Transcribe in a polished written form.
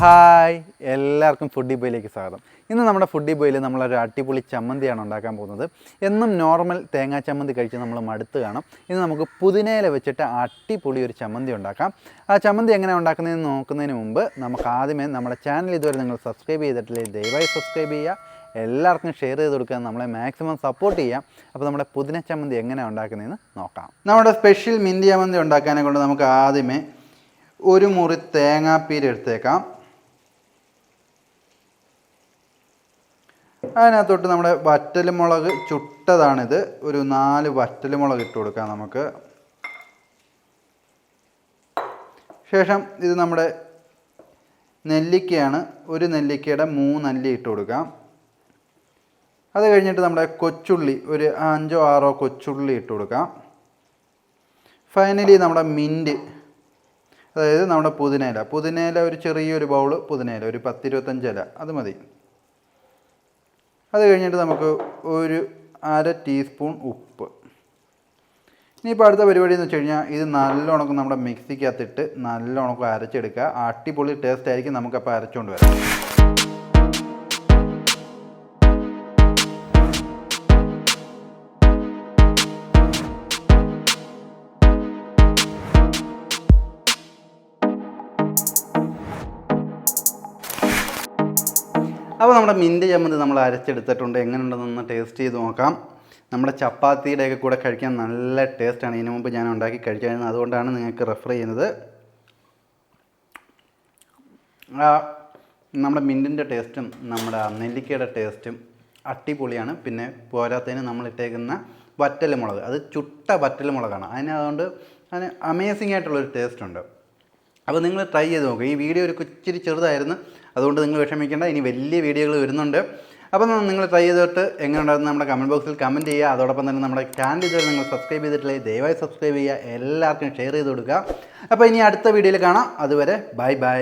Hi എല്ലാവർക്കും foodie ബോയിലേക്ക് സ്വാഗതം. ഇന്ന് നമ്മുടെ ഫുഡി ബോയിൽ നമ്മളൊരു അടിപൊളി ചമ്മന്തിയാണ് ഉണ്ടാക്കാൻ പോകുന്നത്. എന്നും നോർമൽ തേങ്ങാ ചമ്മന്തി കഴിച്ച് നമ്മൾ മടുത്ത് കാണും. ഇന്ന് നമുക്ക് പുതിനയില വെച്ചിട്ട് അടിപൊളി ഒരു ചമ്മന്തി ഉണ്ടാക്കാം. ആ ചമ്മന്തി എങ്ങനെ ഉണ്ടാക്കുന്നതെന്ന് നോക്കുന്നതിന് മുമ്പ് നമുക്ക് ആദ്യമേ നമ്മുടെ ചാനൽ ഇതുവരെ നിങ്ങൾ സബ്സ്ക്രൈബ് ചെയ്തിട്ടില്ലെങ്കിൽ ദയവായി സബ്സ്ക്രൈബ് ചെയ്യുക. എല്ലാവർക്കും ഷെയർ ചെയ്ത് കൊടുക്കുക, നമ്മളെ മാക്സിമം സപ്പോർട്ട് ചെയ്യാം. അപ്പോൾ നമ്മുടെ പുതിന ചമ്മന്തി എങ്ങനെയാണ് ഉണ്ടാക്കുന്നതെന്ന് നോക്കാം. നമ്മുടെ സ്പെഷ്യൽ മിന്തി ചമ്മന്തി ഉണ്ടാക്കാനെ കൊണ്ട് നമുക്ക് ആദ്യമേ ഒരു മുറി തേങ്ങാപ്പീര് എടുത്തേക്കാം. അതിനകത്തോട്ട് നമ്മുടെ വറ്റൽമുളക് ചുട്ടതാണിത്, ഒരു 4 വറ്റൽമുളക് ഇട്ട് കൊടുക്കാം നമുക്ക്. ശേഷം ഇത് നമ്മുടെ നെല്ലിക്കയാണ്, ഒരു നെല്ലിക്കയുടെ 3 അല്ലി ഇട്ട് കൊടുക്കാം. അത് കഴിഞ്ഞിട്ട് നമ്മുടെ കൊച്ചുള്ളി ഒരു 5 or 6 കൊച്ചുള്ളി ഇട്ട് കൊടുക്കാം. ഫൈനലി നമ്മുടെ മിൻറ്റ്, അതായത് നമ്മുടെ പുതിനയില ഒരു ചെറിയൊരു ബൗള് പുതിനയില, ഒരു 10-25 ഇല അത് മതി. അത് കഴിഞ്ഞിട്ട് നമുക്ക് ഒരു 1/2 ടീസ്പൂൺ ഉപ്പ്. ഇനിയിപ്പോൾ അടുത്ത പരിപാടി എന്ന് വെച്ച് കഴിഞ്ഞാൽ ഇത് നല്ലോണം നമ്മുടെ മിക്സിക്കകത്തിട്ട് നല്ലോണം അരച്ചെടുക്കുക. അടിപൊളി ടേസ്റ്റ് ആയിരിക്കും. നമുക്കപ്പോൾ അരച്ചുകൊണ്ട് വരാം. അപ്പോൾ നമ്മുടെ മിൻറ്റ് ചമ്മന്തി നമ്മൾ അരച്ചെടുത്തിട്ടുണ്ട്. എങ്ങനെയുണ്ടെന്നൊന്ന് ടേസ്റ്റ് ചെയ്ത് നോക്കാം. നമ്മുടെ ചപ്പാത്തിയുടെയൊക്കെ കൂടെ കഴിക്കാൻ നല്ല ടേസ്റ്റാണ്. ഇതിനു മുമ്പ് ഞാൻ ഉണ്ടാക്കി കഴിച്ചായിരുന്നു, അതുകൊണ്ടാണ് നിങ്ങൾക്ക് റെഫർ ചെയ്യുന്നത്. നമ്മുടെ മിൻറ്റിൻ്റെ ടേസ്റ്റും നമ്മുടെ നെല്ലിക്കയുടെ ടേസ്റ്റും അടിപൊളിയാണ്. പിന്നെ പോരാത്തതിന് നമ്മളിട്ടേക്കുന്ന വറ്റൽമുളക്, അത് ചുട്ട വറ്റൽമുളകാണ്. അതുകൊണ്ട് അതിന് അമേസിംഗ് ആയിട്ടുള്ളൊരു ടേസ്റ്റ് ഉണ്ട്. അപ്പോൾ നിങ്ങൾ ട്രൈ ചെയ്ത് നോക്കുക. ഈ വീഡിയോ ഒരു ഇച്ചിരി ചെറുതായിരുന്നു, അതുകൊണ്ട് നിങ്ങൾ വിഷമിക്കേണ്ട. ഇനി വലിയ വീഡിയോകൾ വരുന്നുണ്ട്. അപ്പോൾ നിങ്ങൾ ട്രൈ ചെയ്തിട്ട് എങ്ങനെ ഉണ്ടായിരുന്നു നമ്മുടെ കമൻറ്റ് ബോക്സിൽ കമൻറ്റ് ചെയ്യുക. അതോടൊപ്പം തന്നെ നമ്മുടെ ചാനൽ ഇതുവരെ നിങ്ങൾ സബ്സ്ക്രൈബ് ചെയ്തിട്ടില്ലെങ്കിൽ ദയവായി സബ്സ്ക്രൈബ് ചെയ്യുക. എല്ലാവർക്കും ഷെയർ ചെയ്ത് കൊടുക്കുക. അപ്പോൾ ഇനി അടുത്ത വീഡിയോയിൽ കാണാം. അതുവരെ ബൈ ബൈ.